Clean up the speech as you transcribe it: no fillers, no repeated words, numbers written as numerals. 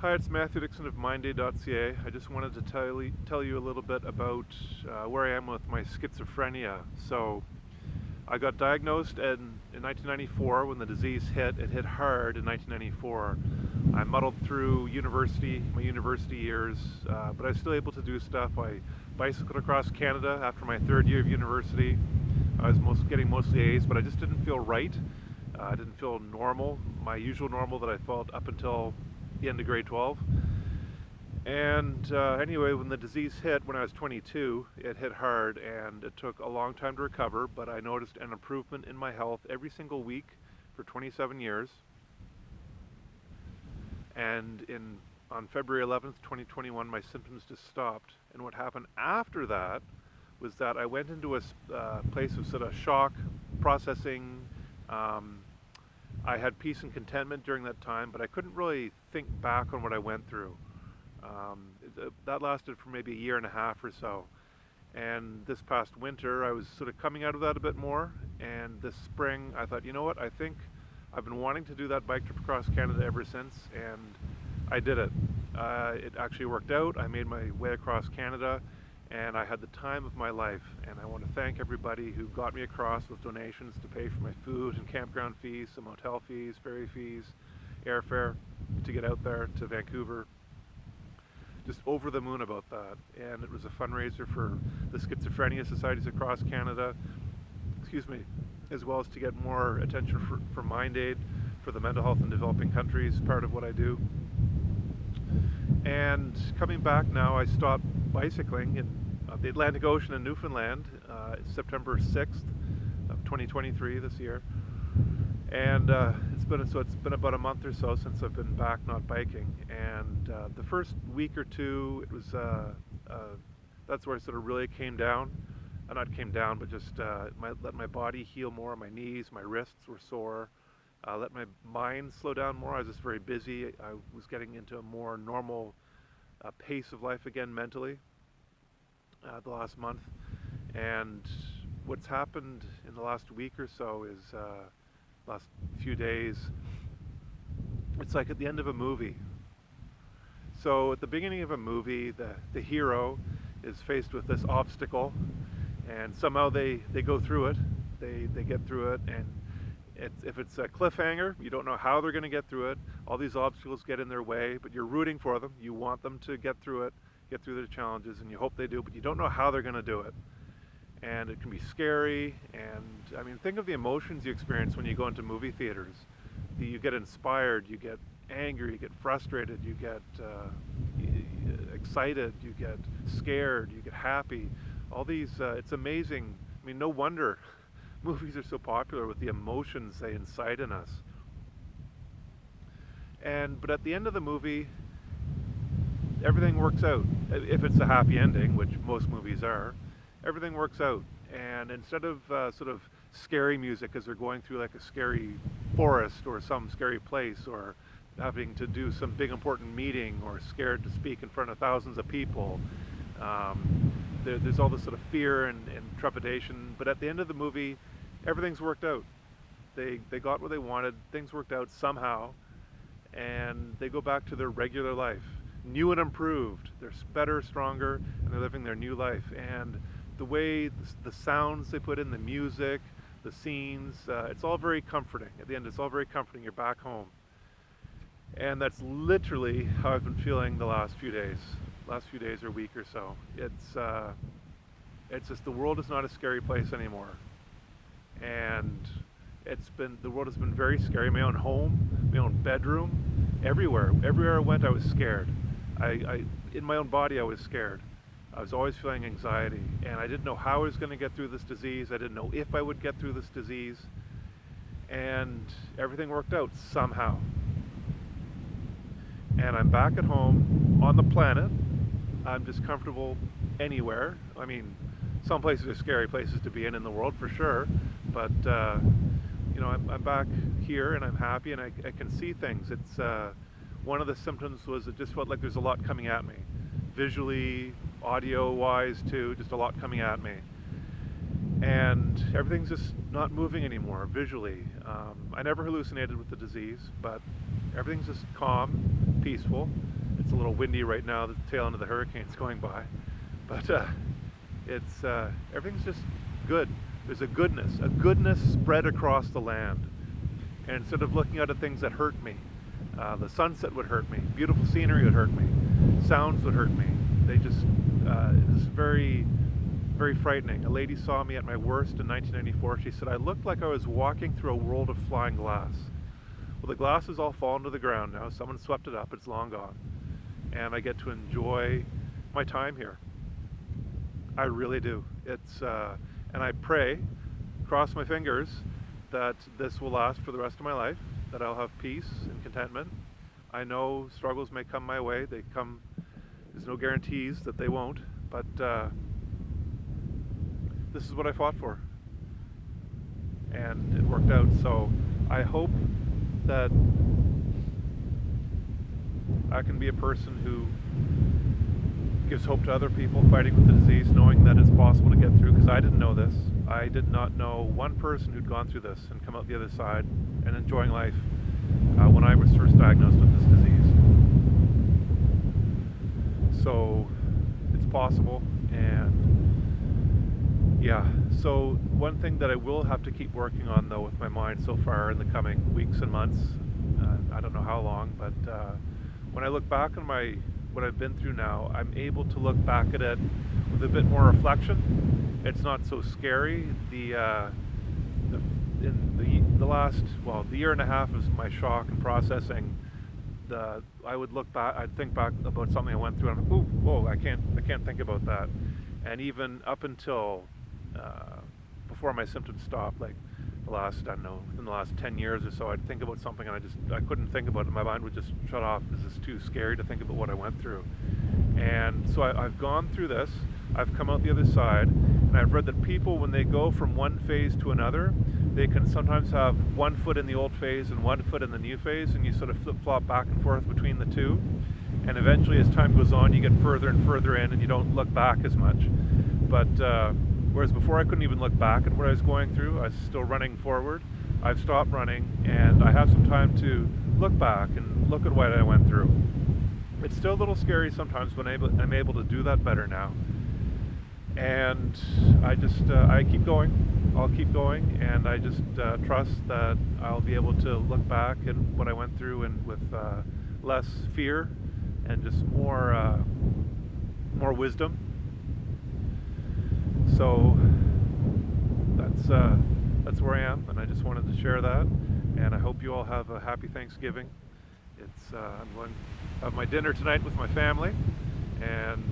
Hi, it's Matthew Dixon of MindDay.ca. I just wanted to tell you a little bit about where I am with my schizophrenia. So, I got diagnosed in 1994 when the disease hit. It hit hard in 1994. I muddled through my university years, but I was still able to do stuff. I bicycled across Canada after my third year of university. I was getting mostly A's, but I just didn't feel right. I didn't feel normal, my usual normal that I felt up until the end of grade 12. And anyway, when the disease hit when I was 22, it hit hard and it took a long time to recover, but I noticed an improvement in my health every single week for 27 years. And on February 11th, 2021, my symptoms just stopped. And what happened after that was that I went into a place of sort of shock, processing. I had peace and contentment during that time, but I couldn't really think back on what I went through. That lasted for maybe a year and a half or so. And this past winter, I was sort of coming out of that a bit more. And this spring, I thought, you know what, I think I've been wanting to do that bike trip across Canada ever since, and I did it. It actually worked out. I made my way across Canada, and I had the time of my life. And I want to thank everybody who got me across with donations to pay for my food and campground fees, some hotel fees, ferry fees, airfare to get out there to Vancouver. Just over the moon about that. And it was a fundraiser for the Schizophrenia Societies across Canada, as well as to get more attention for Mind Aid, for the mental health in developing countries, part of what I do. And coming back now, I stopped bicycling in the Atlantic Ocean in Newfoundland, September 6th of 2023 this year. And it's been about a month or so since I've been back not biking. And the first week or two, it was that's where I sort of really came down. Not came down, but just let my body heal more. My knees, my wrists were sore. Let my mind slow down more. I was just very busy. I was getting into a more normal pace of life again mentally the last month. And what's happened in the last week or so is last few days, it's like at the end of a movie. So at the beginning of a movie, the hero is faced with this obstacle, and somehow they go through it. They get through it, and if it's a cliffhanger, you don't know how they're going to get through it. All these obstacles get in their way, but you're rooting for them. You want them to get through it, get through their challenges, and you hope they do, but you don't know how they're going to do it. And it can be scary, and I mean, think of the emotions you experience when you go into movie theaters. You get inspired, you get angry, you get frustrated, you get excited, you get scared, you get happy. All these, it's amazing. I mean, no wonder movies are so popular with the emotions they incite in us. But at the end of the movie, everything works out. If it's a happy ending, which most movies are, everything works out. And instead of sort of scary music as they're going through like a scary forest or some scary place, or having to do some big important meeting, or scared to speak in front of thousands of people, there's all this sort of fear and trepidation. But at the end of the movie, everything's worked out. They got what they wanted, things worked out somehow, and they go back to their regular life, new and improved. They're better, stronger, and they're living their new life. And the way the sounds they put in, the music, the scenes, it's all very comforting. At the end, it's all very comforting. You're back home. And that's literally how I've been feeling the last few days or week or so. It's just the world is not a scary place anymore. And the world has been very scary. My own home, my own bedroom, everywhere I went, I was scared. In my own body, I was scared. I was always feeling anxiety, and I didn't know how I was going to get through this disease. I didn't know if I would get through this disease, and everything worked out somehow. And I'm back at home on the planet. I'm just comfortable anywhere. I mean, some places are scary places to be in the world for sure, but I'm back here and I'm happy, and I can see things. It's one of the symptoms was it just felt like there's a lot coming at me, visually, audio-wise too, just a lot coming at me. And everything's just not moving anymore visually. I never hallucinated with the disease, but Everything's just calm, peaceful. It's a little windy right now, the tail end of the hurricane's going by. But everything's just good. There's a goodness spread across the land. And instead of looking out at things that hurt me, the sunset would hurt me, beautiful scenery would hurt me, sounds would hurt me. They just, it's very, very frightening. A lady saw me at my worst in 1994. She said I looked like I was walking through a world of flying glass. Well, the glass has all fallen to the ground now. Someone swept it up, it's long gone. And I get to enjoy my time here. I really do. And I pray, cross my fingers, that this will last for the rest of my life, that I'll have peace and contentment. I know struggles may come my way. There's no guarantees that they won't, but this is what I fought for. And it worked out. So I hope that I can be a person who gives hope to other people fighting with the disease, knowing that it's possible to get through, because I didn't know this. I did not know one person who'd gone through this and come out the other side and enjoying life when I was first diagnosed with this disease. So it's possible, and yeah. So one thing that I will have to keep working on, though, with my mind so far in the coming weeks and months, I don't know how long, but when I look back on what I've been through now, I'm able to look back at it with a bit more reflection. It's not so scary. The year and a half of my shock and processing, I would look back, I'd think back about something I went through, and I'm like, whoa, I can't think about that. And even up until before my symptoms stopped, like within the last 10 years or so, I'd think about something and I couldn't think about it. My mind would just shut off because it's too scary to think about what I went through. And so I've gone through this, I've come out the other side, and I've read that people, when they go from one phase to another, they can sometimes have one foot in the old phase and one foot in the new phase, and you sort of flip-flop back and forth between the two. And eventually, as time goes on, you get further and further in and you don't look back as much. But whereas before I couldn't even look back at what I was going through, I was still running forward. I've stopped running, and I have some time to look back and look at what I went through. It's still a little scary sometimes, but I'm able to do that better now. And I keep going. I'll keep going, and I just trust that I'll be able to look back at what I went through and with less fear and just more wisdom. So that's where I am, and I just wanted to share that. And I hope you all have a happy Thanksgiving. I'm going to have my dinner tonight with my family, and